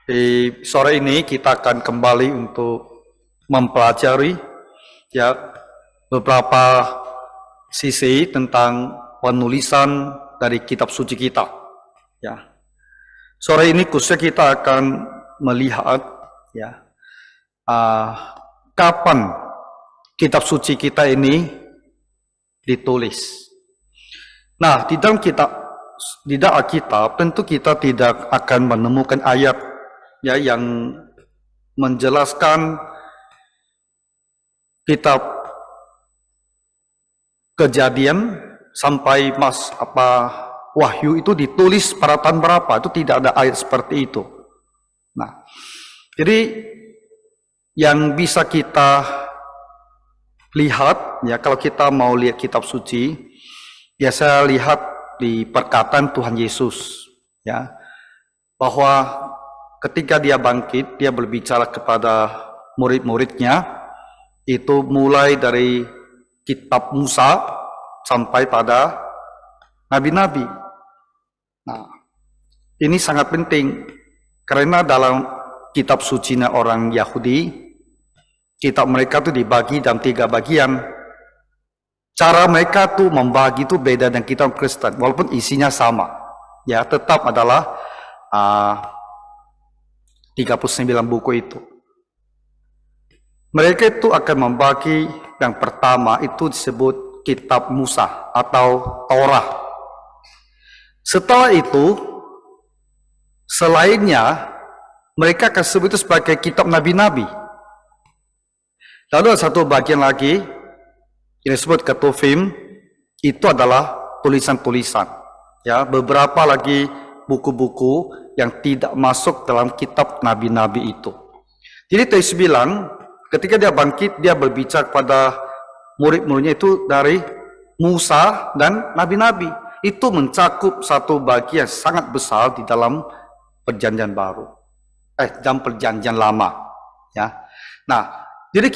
Di sore ini kita akan kembali untuk mempelajari ya beberapa sisi tentang penulisan dari kitab suci kita. Ya. Sore ini khususnya kita akan melihat ya kapan kitab suci kita ini ditulis. Nah, di dalam Alkitab tentu kita tidak akan menemukan ayat ya yang menjelaskan kitab Kejadian sampai Wahyu itu ditulis pada tahun berapa, itu tidak ada ayat seperti itu. Nah, jadi yang bisa kita lihat ya kalau kita mau lihat kitab suci, biasa lihat di perkataan Tuhan Yesus ya, bahwa ketika dia bangkit, dia berbicara kepada murid-muridnya, itu mulai dari kitab Musa sampai pada nabi-nabi. Nah, ini sangat penting karena dalam kitab sucinya orang Yahudi, kitab mereka itu dibagi dalam 3 bagian. Cara mereka tuh membagi itu beda dengan kitab Kristen, walaupun isinya sama. Ya, tetap adalah 39 buku itu. Mereka itu akan membagi yang pertama itu disebut kitab Musa atau Torah. Setelah itu, selainnya mereka akan sebut itu sebagai kitab nabi-nabi. Lalu ada satu bagian lagi yang disebut Ketuvim, itu adalah tulisan-tulisan. Ya, beberapa lagi buku-buku yang tidak masuk dalam kitab nabi-nabi itu. Jadi Yesus bilang, ketika dia bangkit, dia berbicara kepada murid-muridnya itu dari Musa dan nabi-nabi. Itu mencakup satu bagian sangat besar di dalam perjanjian baru. Dalam perjanjian lama. Ya. Nah, jadi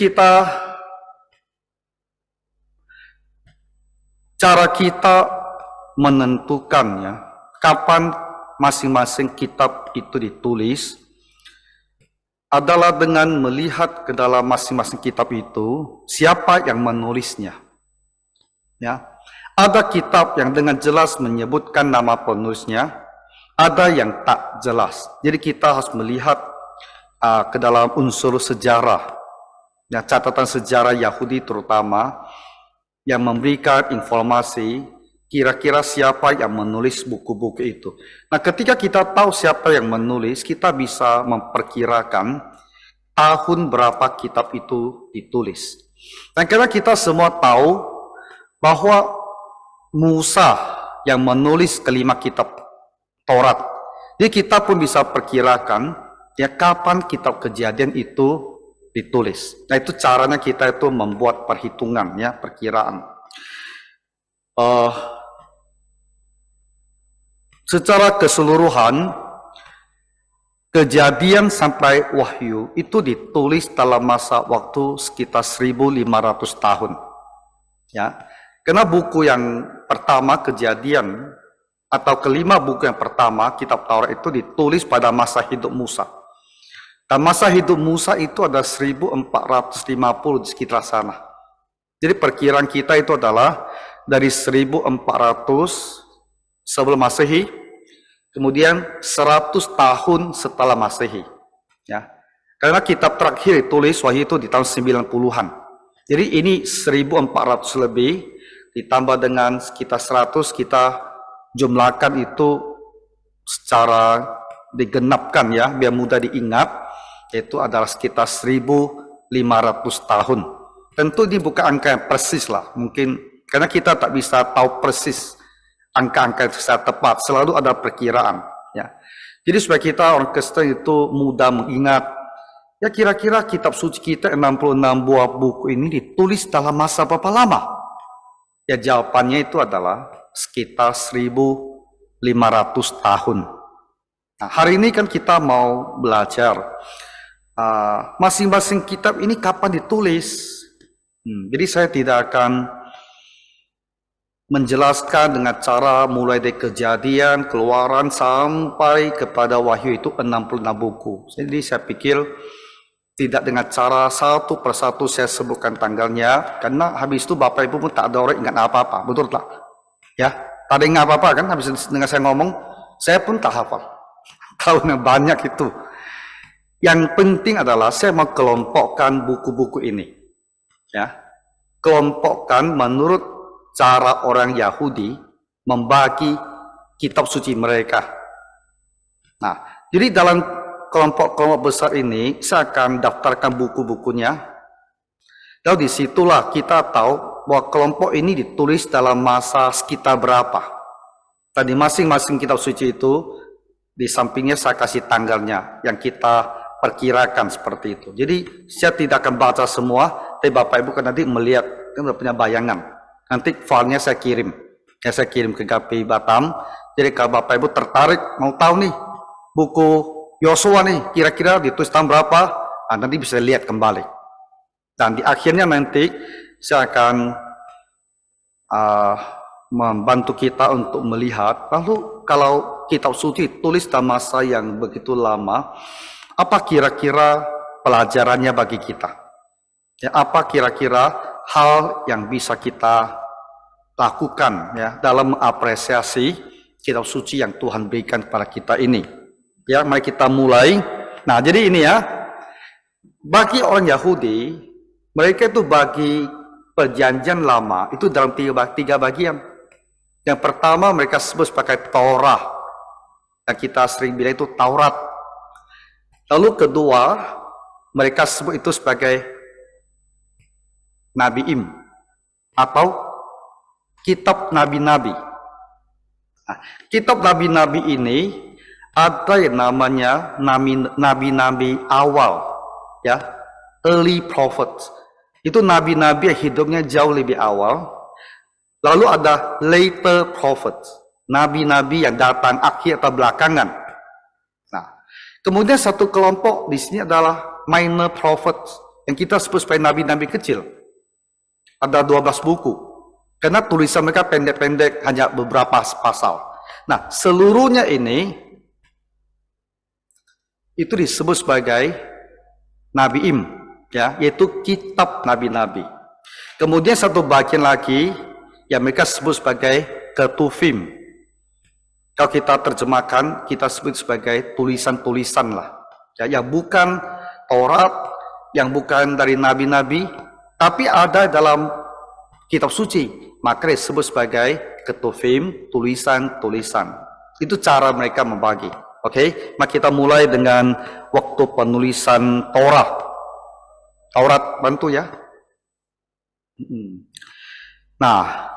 cara kita menentukan ya, kapan masing-masing kitab itu ditulis adalah dengan melihat ke dalam masing-masing kitab itu siapa yang menulisnya. Ya, ada kitab yang dengan jelas menyebutkan nama penulisnya, ada yang tak jelas. Jadi kita harus melihat ke dalam unsur sejarah, ya, catatan sejarah Yahudi terutama yang memberikan informasi kira-kira siapa yang menulis buku-buku itu. Nah, ketika kita tahu siapa yang menulis, kita bisa memperkirakan tahun berapa kitab itu ditulis. Dan karena kita semua tahu bahwa Musa yang menulis kelima kitab Taurat, jadi kita pun bisa perkirakan ya kapan kitab Kejadian itu ditulis. Nah, itu caranya kita itu membuat perhitungan ya, perkiraan. Secara keseluruhan, Kejadian sampai Wahyu itu ditulis dalam masa waktu sekitar 1500 tahun. Ya. Karena buku yang pertama Kejadian atau kelima buku yang pertama kitab Taurat itu ditulis pada masa hidup Musa. Dan masa hidup Musa itu ada 1450 di sekitar sana. Jadi perkiraan kita itu adalah dari 1400 sebelum Masehi, kemudian 100 tahun setelah Masehi. Ya. Karena kitab terakhir ditulis Wahyu itu di tahun 90-an. Jadi ini 1400 lebih, ditambah dengan sekitar 100, kita jumlahkan itu secara digenapkan ya, biar mudah diingat, yaitu adalah sekitar 1500 tahun. Tentu ini bukan angka yang persis lah, mungkin karena kita tak bisa tahu persis angka-angka secara tepat, selalu ada perkiraan. Ya. Jadi supaya kita orang Kristen itu mudah mengingat, ya kira-kira kitab suci kita 66 buah buku ini ditulis dalam masa berapa lama? Ya jawabannya itu adalah sekitar 1500 tahun. Nah, hari ini kan kita mau belajar masing-masing kitab ini kapan ditulis. Jadi saya tidak akan menjelaskan dengan cara mulai dari Kejadian, Keluaran sampai kepada Wahyu itu 66 buku. Jadi saya pikir tidak dengan cara satu persatu saya sebutkan tanggalnya, karena habis itu Bapak Ibu pun tak ada orang ingat apa-apa, betul tak? Ya, tak ada ingat apa-apa kan, habis dengan saya ngomong, saya pun tak hafal. Tahunnya banyak itu. Yang penting adalah saya mau kelompokkan buku-buku ini. Ya, kelompokkan menurut cara orang Yahudi membagi kitab suci mereka. Nah, jadi dalam kelompok-kelompok besar ini, saya akan daftarkan buku-bukunya. Dan disitulah kita tahu bahwa kelompok ini ditulis dalam masa sekitar berapa. Tadi masing-masing kitab suci itu, di sampingnya saya kasih tanggalnya, yang kita perkirakan seperti itu. Jadi, saya tidak akan baca semua, tapi Bapak Ibu kan nanti melihat, kan udah punya bayangan. Nanti filenya saya kirim. Ya, saya kirim ke KPI Batam. Jadi, kalau Bapak Ibu tertarik, mau tahu nih, buku Yosua nih, kira-kira ditulis tahun berapa? Nah, nanti bisa lihat kembali. Dan di akhirnya nanti saya akan membantu kita untuk melihat, lalu kalau kitab suci tulis dalam masa yang begitu lama, apa kira-kira pelajarannya bagi kita? Ya, apa kira-kira hal yang bisa kita lakukan ya dalam mengapresiasi kitab suci yang Tuhan berikan kepada kita ini? Ya, mari kita mulai. Nah, jadi ini ya, bagi orang Yahudi, mereka itu bagi perjanjian lama itu dalam tiga bagian. Yang pertama mereka sebut sebagai Torah, yang kita sering bilang itu Taurat. Lalu kedua, mereka sebut itu sebagai Nabiim atau kitab nabi-nabi. Nah, kitab nabi-nabi ini ada yang namanya nabi-nabi awal, ya, early prophets. Itu nabi-nabi yang hidupnya jauh lebih awal. Lalu ada later prophets, nabi-nabi yang datang akhir atau belakangan. Nah, kemudian satu kelompok di sini adalah minor prophets, yang kita sebut sebagai nabi-nabi kecil. Ada 12 buku, karena tulisan mereka pendek-pendek, hanya beberapa pasal. Nah, seluruhnya ini itu disebut sebagai Nabiim, ya, yaitu kitab nabi-nabi. Kemudian satu bagian lagi yang mereka sebut sebagai Ketuvim. Kalau kita terjemahkan, kita sebut sebagai tulisan-tulisan lah, ya, yang bukan Taurat, yang bukan dari nabi-nabi, tapi ada dalam kitab suci, maka disebut sebagai Ketuvim, tulisan-tulisan. Itu cara mereka membagi. Oke, mari kita mulai dengan waktu penulisan Taurat. Taurat, bantu ya. Nah,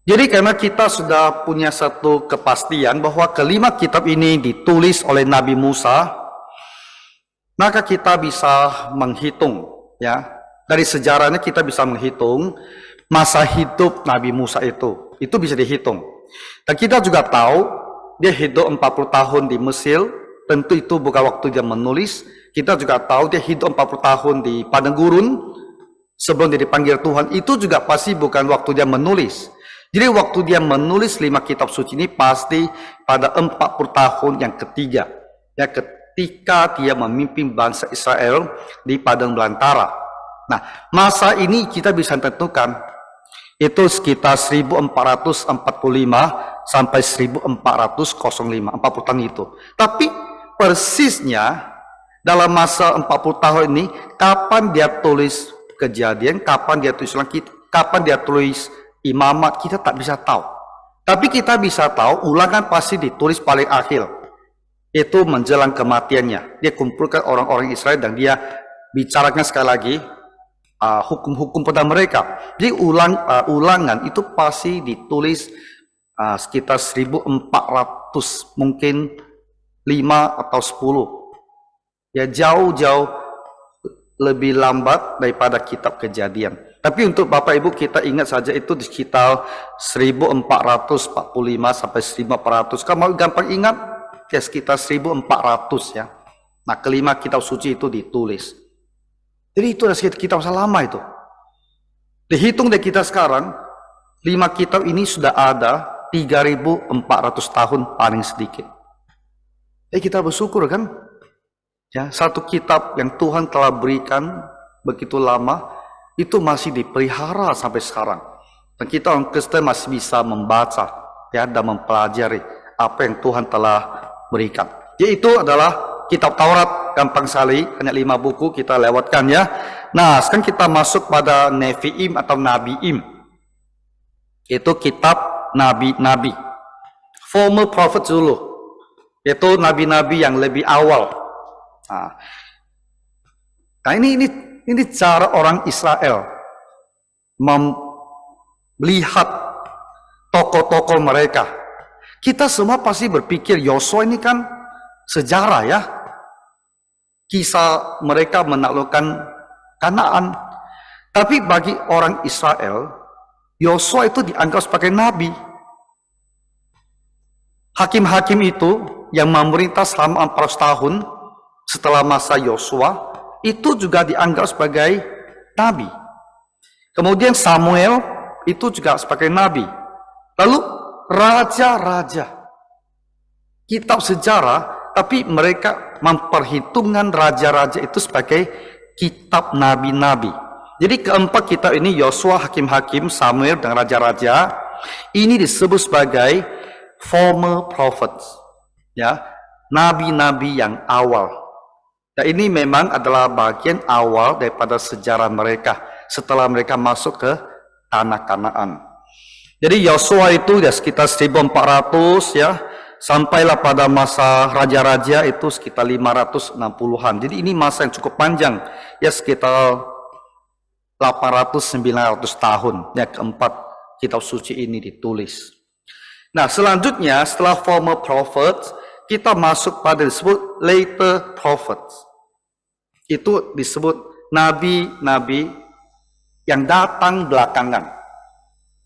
jadi karena kita sudah punya satu kepastian bahwa kelima kitab ini ditulis oleh Nabi Musa, maka kita bisa menghitung, ya. Dari sejarahnya kita bisa menghitung masa hidup Nabi Musa itu bisa dihitung. Dan kita juga tahu dia hidup 40 tahun di Mesir, tentu itu bukan waktu dia menulis. Kita juga tahu dia hidup 40 tahun di padang gurun sebelum dia dipanggil Tuhan, itu juga pasti bukan waktu dia menulis. Jadi waktu dia menulis 5 kitab suci ini pasti pada 40 tahun yang ketiga, ya, ketika dia memimpin bangsa Israel di padang belantara. Nah, masa ini kita bisa tentukan itu sekitar 1445 sampai 1405, 40 tahun itu. Tapi persisnya dalam masa 40 tahun ini, kapan dia tulis Kejadian, kapan dia tulis Langkit, kapan dia tulis Imamat, kita tak bisa tahu. Tapi kita bisa tahu Ulangan pasti ditulis paling akhir. Itu menjelang kematiannya. Dia kumpulkan orang-orang Israel dan dia bicarakan sekali lagi hukum-hukum pada mereka. Jadi Ulangan itu pasti ditulis sekitar 1400, mungkin 5 atau 10. Ya, jauh-jauh lebih lambat daripada kitab Kejadian. Tapi untuk Bapak Ibu kita ingat saja itu di sekitar 1445 sampai 1400. Kalau mau gampang ingat, ya sekitar 1400 ya. Nah, kelima kitab suci itu ditulis. Jadi itu adalah kitab lama itu. Dihitung dari kita sekarang, 5 kitab ini sudah ada 3.400 tahun paling sedikit. Kita bersyukur kan? Ya, satu kitab yang Tuhan telah berikan begitu lama itu masih dipelihara sampai sekarang. Dan kita orang Kristen masih bisa membaca ya dan mempelajari apa yang Tuhan telah berikan. Yaitu adalah kitab Taurat, gampang sekali, hanya 5 buku kita lewatkan ya. Nah, sekarang kita masuk pada Nevi'im atau Nabi'im. Itu kitab nabi-nabi. Former prophet dulu. Itu nabi-nabi yang lebih awal. Nah, ini cara orang Israel melihat tokoh-tokoh mereka. Kita semua pasti berpikir Yosua ini kan sejarah ya. Kisah mereka menaklukkan Kanaan. Tapi bagi orang Israel, Yosua itu dianggap sebagai nabi. Hakim-hakim itu yang memerintah selama 400 tahun setelah masa Yosua itu juga dianggap sebagai nabi. Kemudian Samuel itu juga sebagai nabi. Lalu raja-raja, kitab sejarah, tapi mereka memperhitungkan raja-raja itu sebagai kitab nabi-nabi. Jadi keempat kitab ini, Yosua, Hakim-hakim, Samuel, dan raja-raja, ini disebut sebagai former prophets, ya, nabi-nabi yang awal. Dan ini memang adalah bagian awal daripada sejarah mereka setelah mereka masuk ke tanah Kanaan. Jadi Yosua itu ya sekitar 1400 ya, sampailah pada masa raja-raja itu sekitar 560-an. Jadi ini masa yang cukup panjang, ya sekitar 800-900 tahun. Ya, keempat kitab suci ini ditulis. Nah, selanjutnya setelah former prophets, kita masuk pada disebut later prophets. Itu disebut nabi-nabi yang datang belakangan.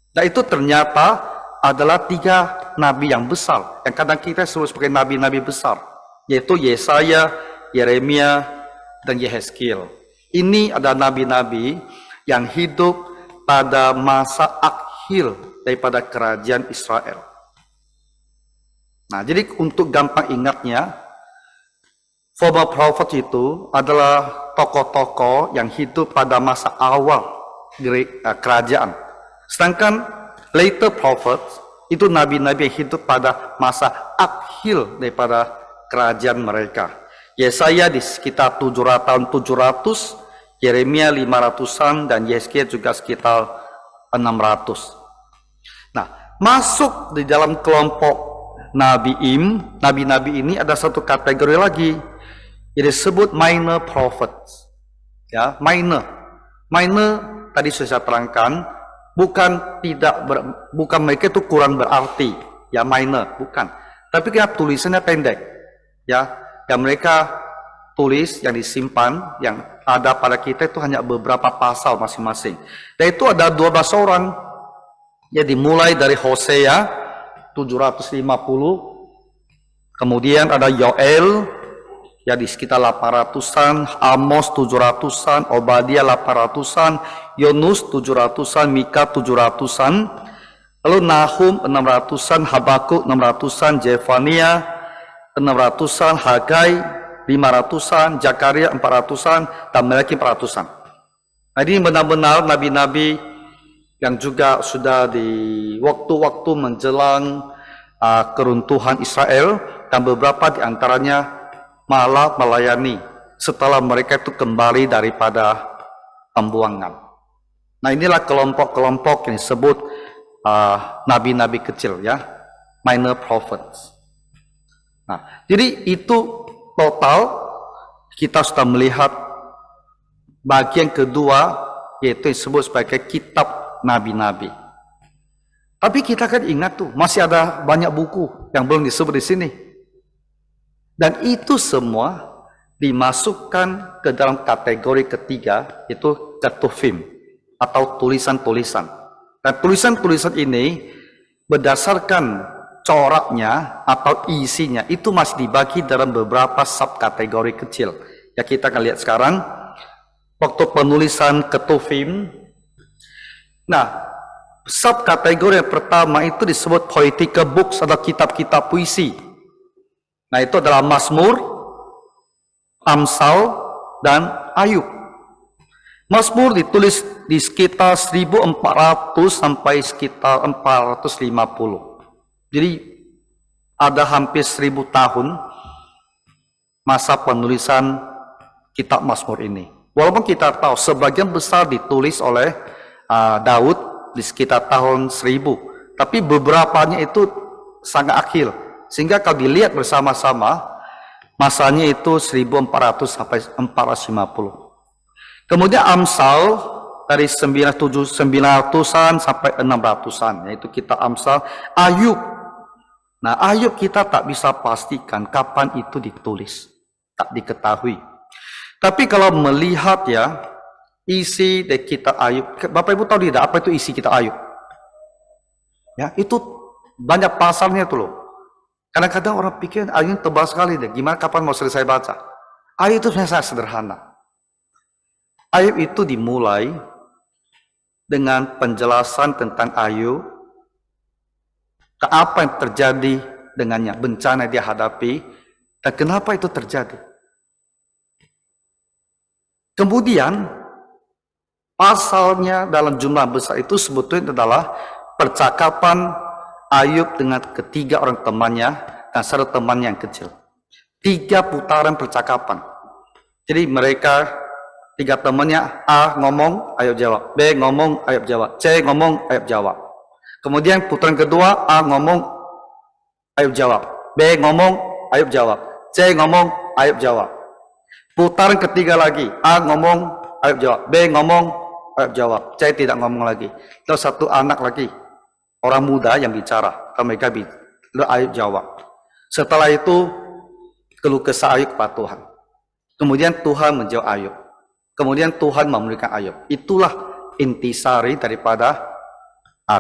Dan itu ternyata adalah 3 nabi yang besar, yang kadang kita sebut sebagai nabi-nabi besar, yaitu Yesaya, Yeremia, dan Yehezkiel. Ini adalah nabi-nabi yang hidup pada masa akhir daripada kerajaan Israel. Nah, jadi untuk gampang ingatnya, former prophet itu adalah tokoh-tokoh yang hidup pada masa awal kerajaan. Sedangkan later prophets itu nabi-nabi yang hidup pada masa akhir daripada kerajaan mereka. Yesaya di sekitar 700 tahun 700, Yeremia 500-an, dan Yehezkiel juga sekitar 600. Nah, masuk di dalam kelompok nabi-nabi ini ada satu kategori lagi, yang disebut minor prophets. Ya, minor tadi sudah saya terangkan, bukan mereka itu kurang berarti, ya minor, bukan. Tapi kita tulisannya pendek, ya, yang mereka tulis yang disimpan, yang ada pada kita itu hanya beberapa pasal masing-masing. Dan itu ada 12 orang, ya, dimulai dari Hosea 750, kemudian ada Yoel, ya di sekitar 800-an, Amos 700-an, Obadiah 800-an, Yunus 700-an, Mika 700-an, lalu Nahum 600-an, Habakuk 600-an, Zefania 600-an, Hagai 500-an, Zakaria 400-an, dan Melaki 400-an. Nah, ini benar-benar nabi-nabi yang juga sudah di waktu-waktu menjelang keruntuhan Israel, dan beberapa di antaranya malah melayani setelah mereka itu kembali daripada pembuangan. Nah, inilah kelompok-kelompok yang disebut nabi-nabi kecil, ya, minor prophets. Nah, jadi itu total kita sudah melihat bagian kedua, yaitu disebut sebagai kitab nabi-nabi. Tapi kita kan ingat tuh, masih ada banyak buku yang belum disebut di sini. Dan itu semua dimasukkan ke dalam kategori ketiga, yaitu ketuvim atau tulisan-tulisan. Dan tulisan-tulisan ini berdasarkan coraknya atau isinya itu masih dibagi dalam beberapa subkategori kecil. Ya, kita akan lihat sekarang waktu penulisan ketuvim. Nah, subkategori yang pertama itu disebut poetical books atau kitab-kitab puisi. Nah, itu adalah Mazmur, Amsal, dan Ayub. Mazmur ditulis di sekitar 1400 sampai sekitar 450. Jadi ada hampir 1000 tahun masa penulisan kitab Mazmur ini. Walaupun kita tahu sebagian besar ditulis oleh Daud di sekitar tahun 1000, tapi beberapanya itu sangat akhir. Sehingga kalau dilihat bersama-sama, masanya itu 1400 sampai 450. Kemudian Amsal dari 900-an sampai 600-an, yaitu kitab Amsal. Ayub. Nah, Ayub kita tak bisa pastikan kapan itu ditulis, tak diketahui. Tapi kalau melihat ya isi dari kitab Ayub, Bapak Ibu tahu tidak apa itu isi kitab Ayub? Ya, itu banyak pasalnya itu loh. Kadang-kadang orang pikir Ayub tebal sekali deh. Gimana kapan mau selesai baca? Ayub itu sebenarnya sangat sederhana. Ayub itu dimulai dengan penjelasan tentang Ayub, apa yang terjadi dengannya, bencana yang dia hadapi, dan kenapa itu terjadi. Kemudian pasalnya dalam jumlah besar itu sebetulnya adalah percakapan Ayub dengan ketiga orang temannya dan satu temannya yang kecil. 3 putaran percakapan. Jadi mereka 3 temannya, A ngomong, Ayub jawab. B ngomong, Ayub jawab. C ngomong, Ayub jawab. Kemudian putaran kedua, A ngomong, Ayub jawab. B ngomong, Ayub jawab. C ngomong, Ayub jawab. Putaran ketiga lagi, A ngomong, Ayub jawab. B ngomong, Ayub jawab. C tidak ngomong lagi. Terus satu anak lagi, orang muda yang bicara. Kalau mereka Ayub jawab. Setelah itu, keluh kesah Ayub kepada Tuhan. Kemudian Tuhan menjawab Ayub. Kemudian Tuhan memulihkan Ayub. Itulah intisari daripada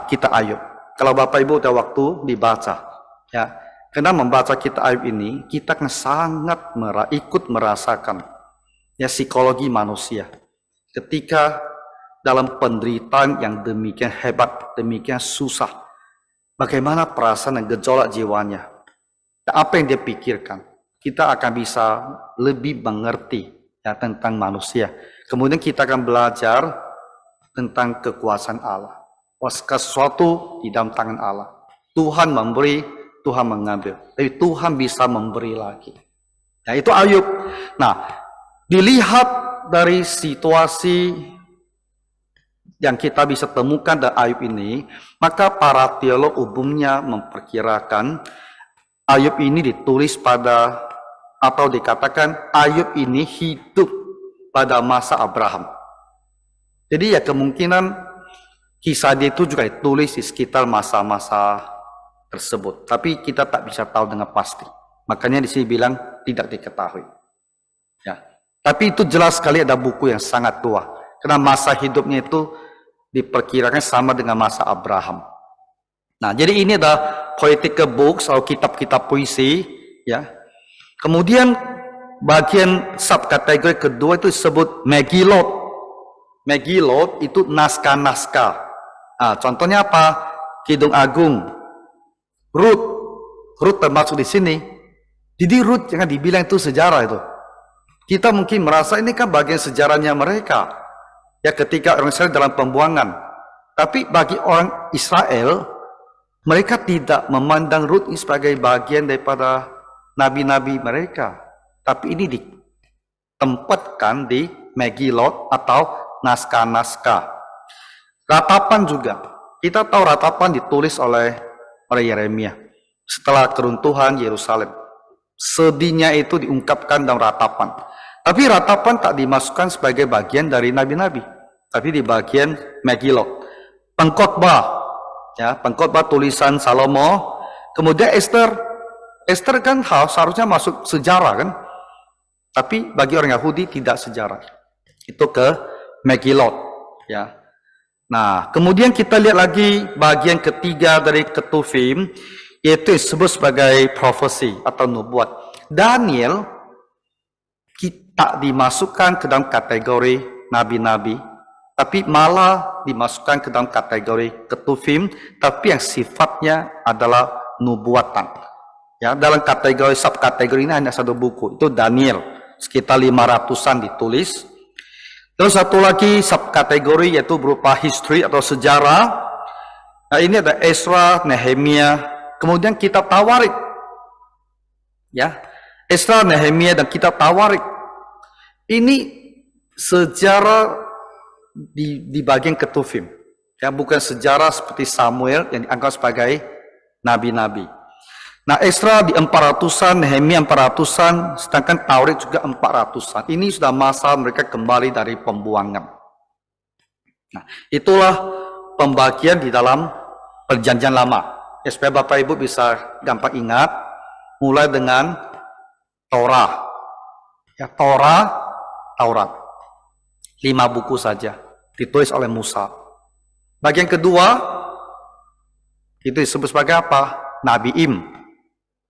kitab Ayub. Kalau Bapak Ibu ada waktu dibaca, ya, karena membaca kitab Ayub ini kita akan sangat ikut merasakan ya psikologi manusia. Ketika dalam penderitaan yang demikian hebat, demikian susah, bagaimana perasaan dan gejolak jiwanya, dan apa yang dia pikirkan, kita akan bisa lebih mengerti ya tentang manusia. Kemudian kita akan belajar tentang kekuasaan Allah. Sesuatu di dalam tangan Allah. Tuhan memberi, Tuhan mengambil. Tapi Tuhan bisa memberi lagi. Nah, itu Ayub. Nah, dilihat dari situasi yang kita bisa temukan dari Ayub ini, maka para teolog umumnya memperkirakan Ayub ini ditulis pada, atau dikatakan Ayub ini hidup pada masa Abraham. Jadi ya kemungkinan kisah dia itu juga ditulis di sekitar masa-masa tersebut. Tapi kita tak bisa tahu dengan pasti. Makanya di sini bilang tidak diketahui. Ya. Tapi itu jelas sekali ada buku yang sangat tua. Karena masa hidupnya itu diperkirakan sama dengan masa Abraham. Nah, jadi ini adalah poetical books atau kitab-kitab puisi, ya. Kemudian bagian subkategori kedua itu disebut Megillot. Megillot itu naskah-naskah. Nah, contohnya apa? Kidung Agung, Rut termasuk di sini. Jadi Rut jangan dibilang itu sejarah itu. Kita mungkin merasa ini kan bagian sejarahnya mereka. Ya ketika orang Israel dalam pembuangan. Tapi bagi orang Israel, mereka tidak memandang Rut ini sebagai bagian daripada nabi-nabi mereka. Tapi ini ditempatkan di Megillot atau naskah-naskah. Ratapan juga. Kita tahu ratapan ditulis oleh Yeremia setelah keruntuhan Yerusalem. Sedihnya itu diungkapkan dalam ratapan. Tapi ratapan tak dimasukkan sebagai bagian dari nabi-nabi, tapi di bagian Megillot. Pengkhotbah, ya, pengkhotbah tulisan Salomo. Kemudian Esther kan seharusnya masuk sejarah kan, tapi bagi orang Yahudi tidak sejarah. Itu ke Megillot, ya. Nah, kemudian kita lihat lagi bagian ketiga dari Ketuvim, yaitu disebut sebagai profesi atau nubuat. Daniel kita dimasukkan ke dalam kategori nabi-nabi tapi malah dimasukkan ke dalam kategori ketuvim, tapi yang sifatnya adalah nubuatan. Ya, dalam kategori subkategori ini hanya satu buku, itu Daniel, sekitar 500-an ditulis. Terus satu lagi subkategori yaitu berupa history atau sejarah. Nah, ini ada Ezra, Nehemia, kemudian kitab Tawarik. Ya, Ezra, Nehemia dan kitab Tawarik. Ini sejarah di bagian ketuvim. Ya, bukan sejarah seperti Samuel yang dianggap sebagai nabi-nabi. Nah, Ezra di 400-an, Nehemia 400-an, sedangkan Taurat juga 400-an. Ini sudah masa mereka kembali dari pembuangan. Nah, itulah pembagian di dalam Perjanjian Lama. Ya, supaya Bapak Ibu bisa gampang ingat, mulai dengan Torah. Ya, Taurat. 5 buku saja, ditulis oleh Musa. Bagian kedua, itu disebut sebagai apa? Nabiim.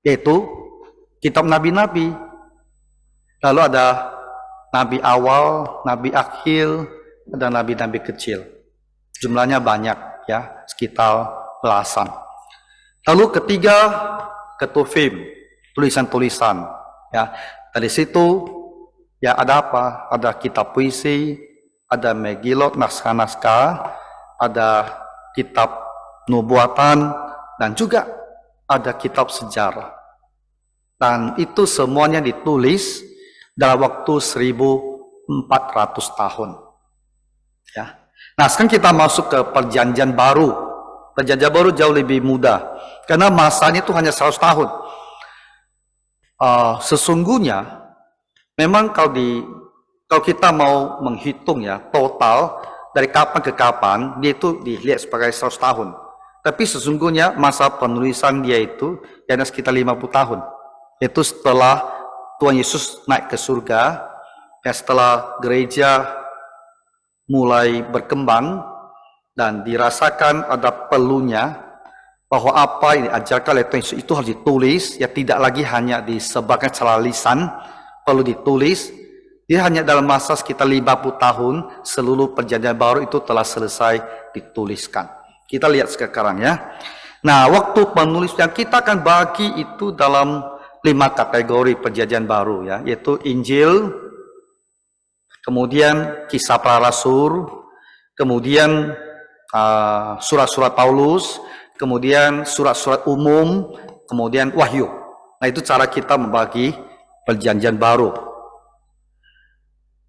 Yaitu kitab nabi-nabi. Lalu ada nabi awal, nabi akhir, ada nabi-nabi kecil. Jumlahnya banyak ya, sekitar belasan. Lalu ketiga, ketuvim, tulisan-tulisan. Ya, dari situ ya ada apa? Ada kitab puisi, ada Megilot, naskah-naskah, ada kitab nubuatan, dan juga ada kitab sejarah. Dan itu semuanya ditulis dalam waktu 1400 tahun. Ya. Nah, sekarang kita masuk ke Perjanjian Baru. Perjanjian Baru jauh lebih mudah, karena masanya itu hanya 100 tahun. Sesungguhnya, memang kalau kita mau menghitung ya, total dari kapan ke kapan, dia itu dilihat sebagai 100 tahun. Tapi sesungguhnya masa penulisan dia itu hanya sekitar 50 tahun. Itu setelah Tuhan Yesus naik ke surga, ya, setelah gereja mulai berkembang dan dirasakan ada perlunya bahwa apa yang diajarkan oleh Tuhan Yesus itu harus ditulis, ya tidak lagi hanya disebarkan secara lisan, perlu ditulis. Dia hanya dalam masa sekitar 50 tahun seluruh Perjanjian Baru itu telah selesai dituliskan. Kita lihat sekarang ya. Nah, waktu penulisan kita akan bagi itu dalam 5 kategori Perjanjian Baru ya, yaitu Injil, kemudian Kisah Para Rasul, kemudian surat-surat Paulus, kemudian surat-surat umum, kemudian Wahyu. Nah, itu cara kita membagi Perjanjian Baru.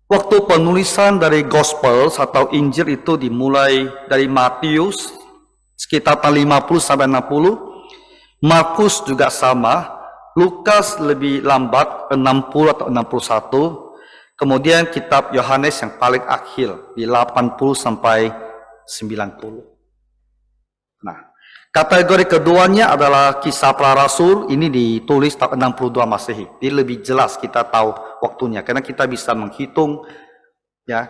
Waktu penulisan dari Gospel atau Injil itu dimulai dari Matius sekitar tahun 50 sampai 60, Markus juga sama, Lukas lebih lambat 60 atau 61, kemudian kitab Yohanes yang paling akhir di 80 sampai 90. Nah, kategori keduanya adalah Kisah Para Rasul, ini ditulis tahun 62 Masehi. Ini lebih jelas kita tahu waktunya, karena kita bisa menghitung ya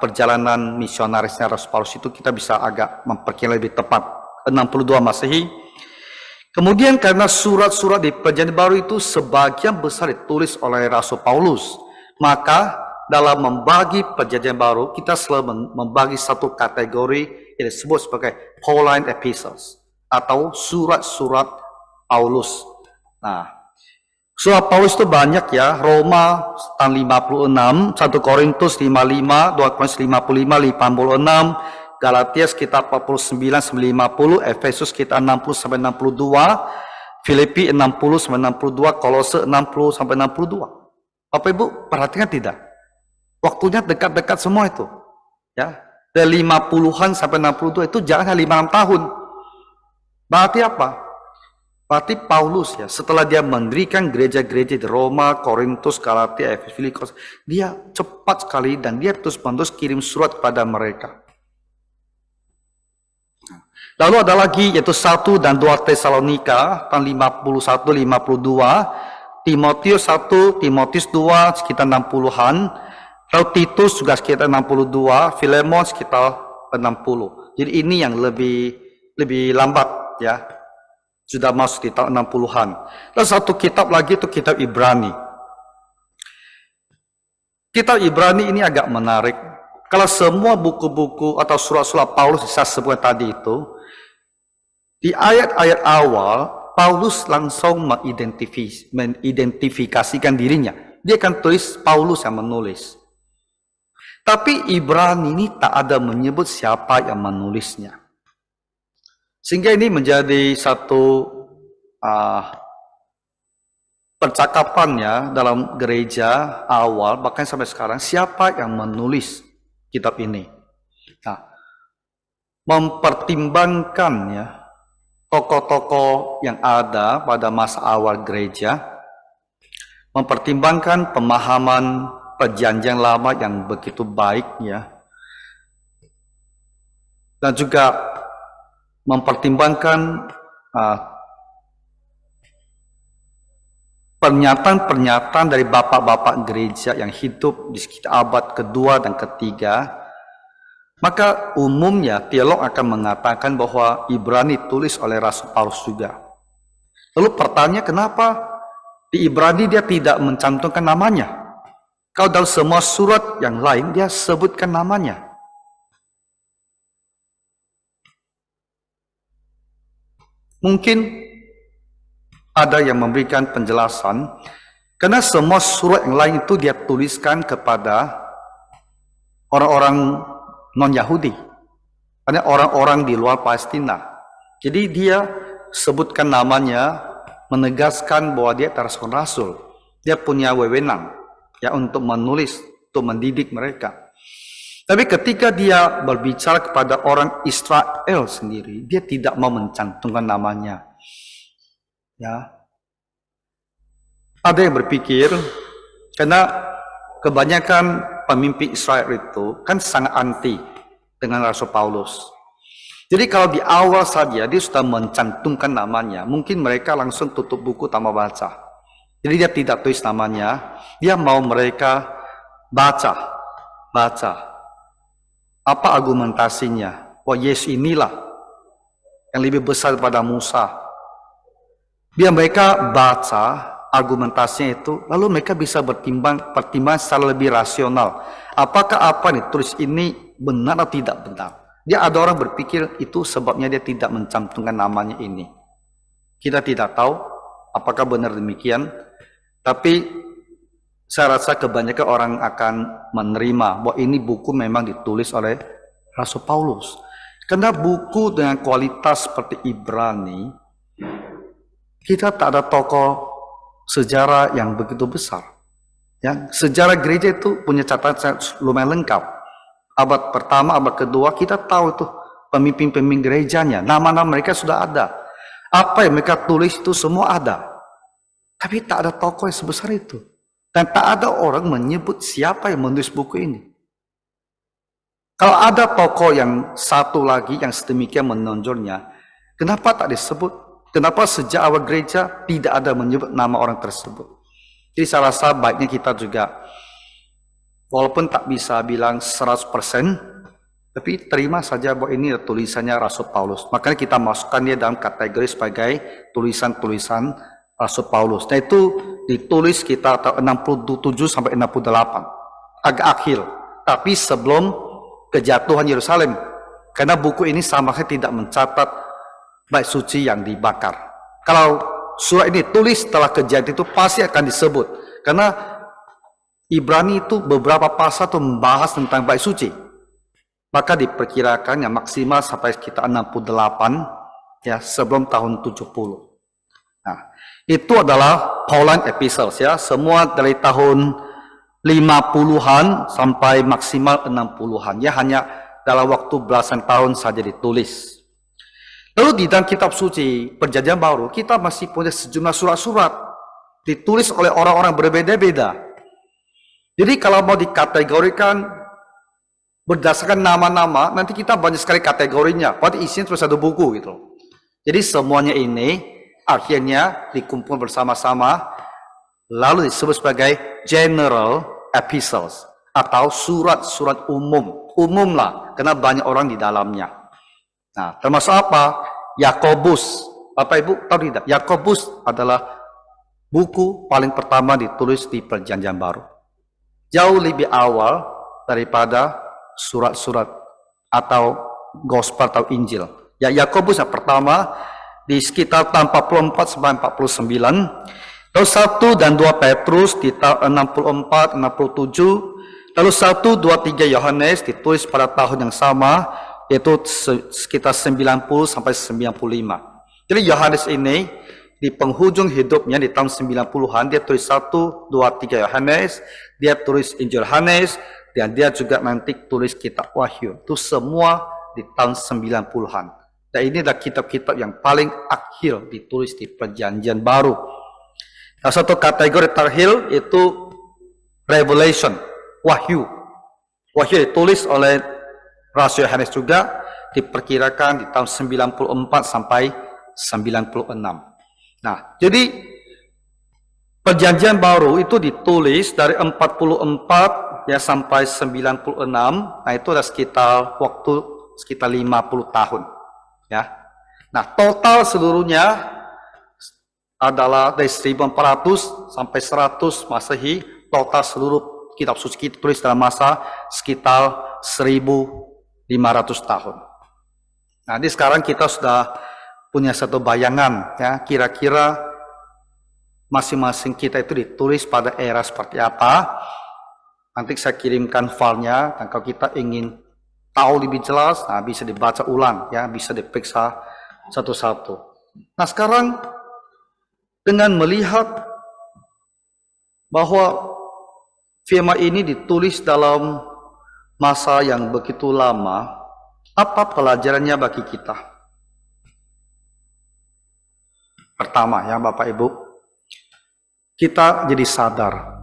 perjalanan misionarisnya Rasul Paulus itu, kita bisa agak memperkirakan lebih tepat 62 Masehi. Kemudian karena surat-surat di Perjanjian Baru itu sebagian besar ditulis oleh Rasul Paulus, maka dalam membagi Perjanjian Baru kita selalu membagi satu kategori yang disebut sebagai Pauline Epistles atau surat-surat Paulus. Nah, surat Paulus itu banyak ya, Roma tahun 56, 1 Korintus 55, 2 Korintus 55, 56, Galatia sekitar 49 sampai 50, Efesus sekitar 60 sampai 62, Filipi 60 sampai 62, Kolose 60 sampai 62. Bapak Ibu perhatikan tidak? Waktunya dekat-dekat semua itu. Ya, dari 50-an sampai 62 itu jaraknya 56 tahun. Berarti apa? Berarti Paulus ya, setelah dia mendirikan gereja-gereja di Roma, Korintus, Galatia, Efesus, Filipi, dia cepat sekali dan dia terus-menerus kirim surat kepada mereka. Lalu ada lagi yaitu 1 dan 2 Tesalonika tahun 51, 52, Timotius 1, Timotius 2 sekitar 60-an, lalu Titus juga sekitar 62, Filemon sekitar 60. Jadi ini yang lebih lambat ya. Sudah masuk di tahun 60-an. Lalu satu kitab lagi itu kitab Ibrani. Kitab Ibrani ini agak menarik Kalau semua buku-buku atau surat-surat Paulus saya sebutkan tadi itu, di ayat-ayat awal, Paulus langsung mengidentifikasikan dirinya. Dia akan tulis Paulus yang menulis. Tapi Ibrani ini tak ada menyebut siapa yang menulisnya. Sehingga ini menjadi satu percakapannya dalam gereja awal, bahkan sampai sekarang, siapa yang menulis kitab ini. Nah, mempertimbangkan ya tokoh-tokoh yang ada pada masa awal gereja, mempertimbangkan pemahaman perjanjian lama yang begitu baik ya, dan juga mempertimbangkan pernyataan-pernyataan dari bapak-bapak gereja yang hidup di sekitar abad kedua dan ketiga, maka umumnya teolog akan mengatakan bahwa Ibrani tulis oleh Rasul Paulus juga. Lalu pertanyaan, kenapa di Ibrani dia tidak mencantumkan namanya? Kalau dalam semua surat yang lain dia sebutkan namanya. Mungkin ada yang memberikan penjelasan, karena semua surat yang lain itu dia tuliskan kepada orang-orang non-Yahudi, hanya orang-orang di luar Palestina. Jadi dia sebutkan namanya, menegaskan bahwa dia rasul. Dia punya wewenang ya untuk menulis, untuk mendidik mereka. Tapi ketika dia berbicara kepada orang Israel sendiri, dia tidak mau mencantumkan namanya. Ya, ada yang berpikir karena kebanyakan pemimpin Israel itu kan sangat anti dengan Rasul Paulus. Jadi kalau di awal saja dia sudah mencantumkan namanya, mungkin mereka langsung tutup buku tanpa baca. Jadi dia tidak tulis namanya, dia mau mereka baca apa argumentasinya. Wah, Yesus inilah yang lebih besar daripada Musa. Biar mereka baca argumentasinya itu, lalu mereka bisa pertimbang secara lebih rasional. Apakah apa nih tulis ini benar atau tidak benar? Dia ada orang berpikir itu sebabnya dia tidak mencantumkan namanya ini. Kita tidak tahu apakah benar demikian, tapi saya rasa kebanyakan orang akan menerima bahwa ini buku memang ditulis oleh Rasul Paulus. Karena buku dengan kualitas seperti Ibrani, kita tak ada tokoh sejarah yang begitu besar. Ya, sejarah gereja itu punya catatan lumayan lengkap. Abad pertama, abad kedua, kita tahu tuh pemimpin-pemimpin gerejanya. Nama-nama mereka sudah ada. Apa yang mereka tulis itu semua ada. Tapi tak ada tokoh yang sebesar itu. Dan tak ada orang menyebut siapa yang menulis buku ini. Kalau ada tokoh yang satu lagi yang sedemikian menonjolnya, kenapa tak disebut? Kenapa sejak awal gereja tidak ada menyebut nama orang tersebut? Jadi saya rasa baiknya kita juga, walaupun tak bisa bilang 100%, tapi terima saja bahwa ini tulisannya Rasul Paulus. Makanya kita masukkan dia dalam kategori sebagai tulisan-tulisan Rasul Paulus. Nah itu ditulis kita tahun 67 sampai 68, agak akhir. Tapi sebelum kejatuhan Yerusalem, karena buku ini sama sekali tidak mencatat bait suci yang dibakar. Kalau surat ini tulis setelah kejadian itu pasti akan disebut. Karena Ibrani itu beberapa pasal itu membahas tentang bait suci. Maka diperkirakan yang maksimal sampai sekitar 68 ya sebelum tahun 70. Nah, itu adalah Pauline Epistles ya, semua dari tahun 50-an sampai maksimal 60-an ya, hanya dalam waktu belasan tahun saja ditulis. Lalu di dalam kitab suci Perjanjian Baru kita masih punya sejumlah surat-surat ditulis oleh orang-orang berbeda-beda. Jadi kalau mau dikategorikan berdasarkan nama-nama, nanti kita banyak sekali kategorinya. Berarti isinya cuma satu buku gitu. Jadi semuanya ini akhirnya dikumpul bersama-sama, lalu disebut sebagai general epistles atau surat-surat umum lah, karena banyak orang di dalamnya. Nah, termasuk apa? Yakobus. Bapak Ibu tahu tidak? Yakobus adalah buku paling pertama ditulis di Perjanjian Baru. Jauh lebih awal daripada surat-surat atau gospel atau Injil. Ya, Yakobus yang pertama di sekitar tahun 44 sampai 49. Lalu 1 dan 2 Petrus di tahun 64, 67. Lalu 1, 2, 3 Yohanes ditulis pada tahun yang sama, yaitu sekitar 90 sampai 95. Jadi Yohanes ini di penghujung hidupnya di tahun 90-an, dia tulis 1, 2, 3 Yohanes, dia tulis Injil Yohanes, dan dia juga nanti tulis kitab Wahyu. Itu semua di tahun 90-an. Dan ini adalah kitab-kitab yang paling akhir ditulis di Perjanjian Baru. Nah, satu kategori terakhir itu Revelation, Wahyu. Wahyu ditulis oleh Rasul Yohanes juga, diperkirakan di tahun 94 sampai 96. Nah, jadi Perjanjian Baru itu ditulis dari 44 ya sampai 96. Nah, itu ada sekitar waktu sekitar 50 tahun. Ya. Nah, total seluruhnya adalah dari 1400 sampai 100 Masehi, total seluruh kitab suci ditulis dalam masa sekitar 1500 tahun. Nah, ini sekarang kita sudah punya satu bayangan, ya, kira-kira masing-masing kita itu ditulis pada era seperti apa. Nanti saya kirimkan filenya, dan kalau kita ingin tahu lebih jelas, nah bisa dibaca ulang, ya, bisa diperiksa satu-satu. Nah, sekarang dengan melihat bahwa firman ini ditulis dalam masa yang begitu lama, apa pelajarannya bagi kita? Pertama, ya Bapak Ibu, kita jadi sadar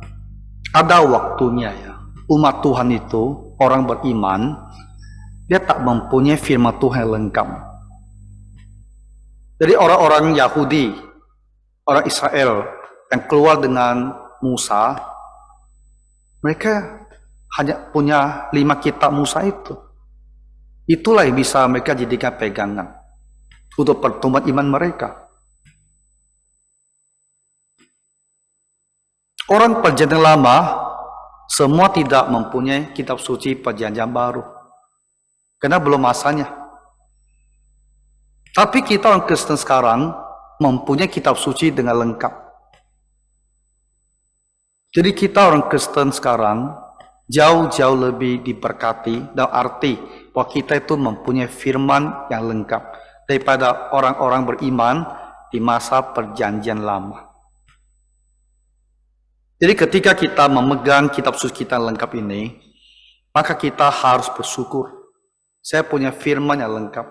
ada waktunya, ya, umat Tuhan itu, orang beriman, dia tak mempunyai firman Tuhan yang lengkap. Jadi orang-orang Yahudi, orang Israel yang keluar dengan Musa, mereka hanya punya 5 kitab Musa itu. Itulah yang bisa mereka jadikan pegangan untuk pertumbuhan iman mereka. Orang Perjanjian Lama semua tidak mempunyai kitab suci Perjanjian Baru, karena belum masanya. Tapi kita orang Kristen sekarang mempunyai kitab suci dengan lengkap. Jadi kita orang Kristen sekarang jauh-jauh lebih diberkati, dalam arti bahwa kita itu mempunyai firman yang lengkap daripada orang-orang beriman di masa Perjanjian Lama. Jadi ketika kita memegang kitab suci kita lengkap ini, maka kita harus bersyukur. Saya punya firman yang lengkap.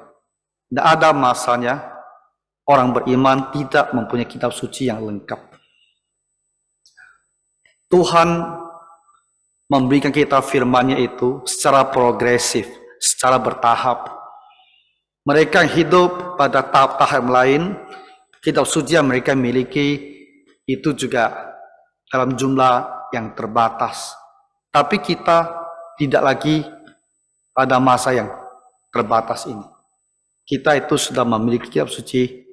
Tidak ada masanya orang beriman tidak mempunyai kitab suci yang lengkap. Tuhan memberikan kita firman-Nya itu secara progresif, secara bertahap. Mereka yang hidup pada tahap-tahap lain, kitab suci yang mereka miliki itu juga dalam jumlah yang terbatas. Tapi kita tidak lagi pada masa yang terbatas ini. Kita itu sudah memiliki kitab suci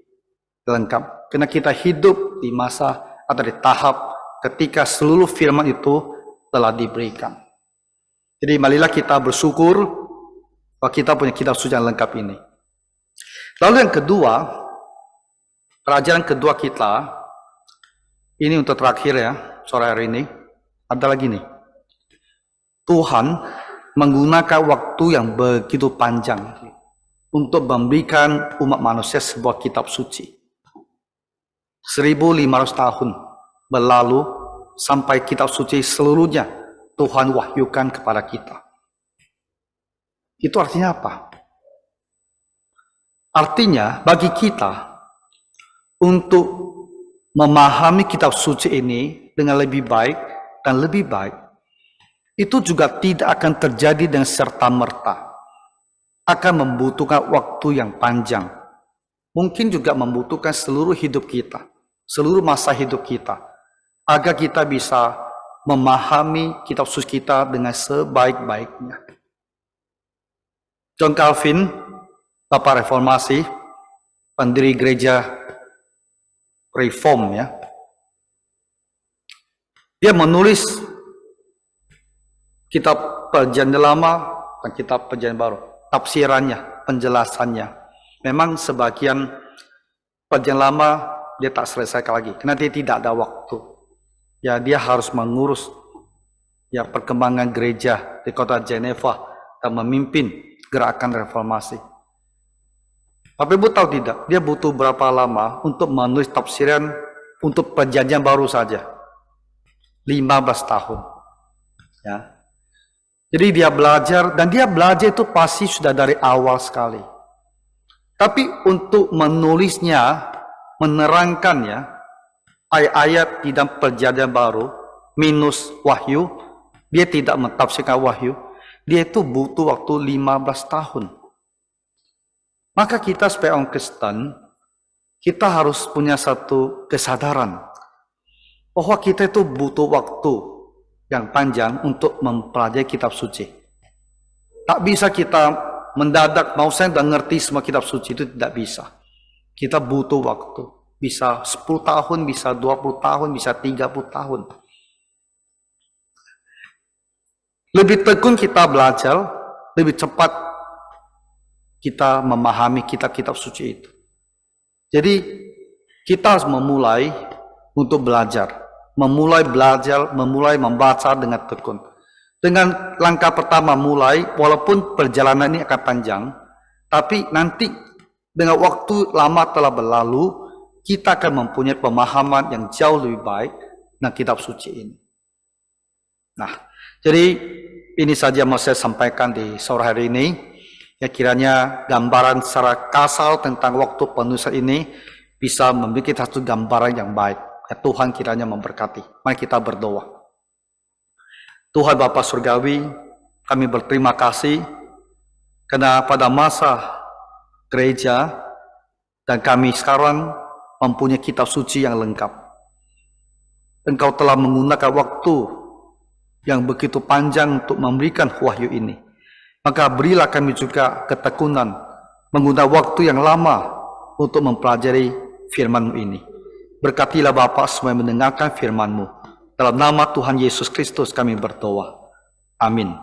lengkap. Karena kita hidup di masa atau di tahap ketika seluruh firman itu telah diberikan. Jadi marilah kita bersyukur bahwa kita punya kitab suci yang lengkap ini. Lalu yang kedua, pelajaran kedua kita, ini untuk terakhir ya, sore hari ini, ada lagi nih. Tuhan menggunakan waktu yang begitu panjang untuk memberikan umat manusia sebuah kitab suci. 1500 tahun berlalu sampai kitab suci seluruhnya Tuhan wahyukan kepada kita. Itu artinya apa? Artinya bagi kita untuk memahami kitab suci ini dengan lebih baik dan lebih baik, itu juga tidak akan terjadi dengan serta-merta. Akan membutuhkan waktu yang panjang. Mungkin juga membutuhkan seluruh hidup kita, seluruh masa hidup kita, agar kita bisa memahami kitab suci kita dengan sebaik-baiknya. John Calvin, Bapak Reformasi, pendiri gereja Reform, ya. Dia menulis kitab Perjanjian Lama bukan kitab Perjanjian Baru, tafsirannya, penjelasannya. Memang sebagian Perjanjian Lama dia tak selesaikan lagi, karena dia tidak ada waktu. Ya, dia harus mengurus ya perkembangan gereja di kota Geneva dan memimpin gerakan reformasi. Tapi Ibu tahu tidak, dia butuh berapa lama untuk menulis tafsiran untuk Perjanjian Baru saja? 15 tahun. Ya. Jadi dia belajar, dan dia belajar itu pasti sudah dari awal sekali. Tapi untuk menulisnya, menerangkannya, ayat-ayat di dalam Perjanjian Baru minus Wahyu, dia tidak mentafsirkan Wahyu, dia itu butuh waktu 15 tahun. Maka kita sebagai orang Kristen, kita harus punya satu kesadaran bahwa kita itu butuh waktu yang panjang untuk mempelajari kitab suci. Tak bisa kita mendadak, mau saya sudah ngerti semua kitab suci, itu tidak bisa. Kita butuh waktu. Bisa 10 tahun, bisa 20 tahun, bisa 30 tahun. Lebih tekun kita belajar, lebih cepat kita memahami kitab-kitab suci itu. Jadi kita harus memulai untuk belajar. Memulai belajar, memulai membaca dengan tekun. Dengan langkah pertama mulai, walaupun perjalanan ini akan panjang, tapi nanti dengan waktu lama telah berlalu, kita akan mempunyai pemahaman yang jauh lebih baik dengan kitab suci ini. Nah, jadi ini saja yang mau saya sampaikan di sore hari ini. Ya, kiranya gambaran secara kasar tentang waktu penulisan ini bisa membuat satu gambaran yang baik. Ya, Tuhan kiranya memberkati. Mari kita berdoa. Tuhan Bapa Surgawi, kami berterima kasih karena pada masa gereja dan kami sekarang mempunyai kitab suci yang lengkap. Engkau telah menggunakan waktu yang begitu panjang untuk memberikan wahyu ini. Maka berilah kami juga ketekunan menggunakan waktu yang lama untuk mempelajari firman-Mu ini. Berkatilah Bapa semua yang mendengarkan firman-Mu. Dalam nama Tuhan Yesus Kristus kami berdoa. Amin.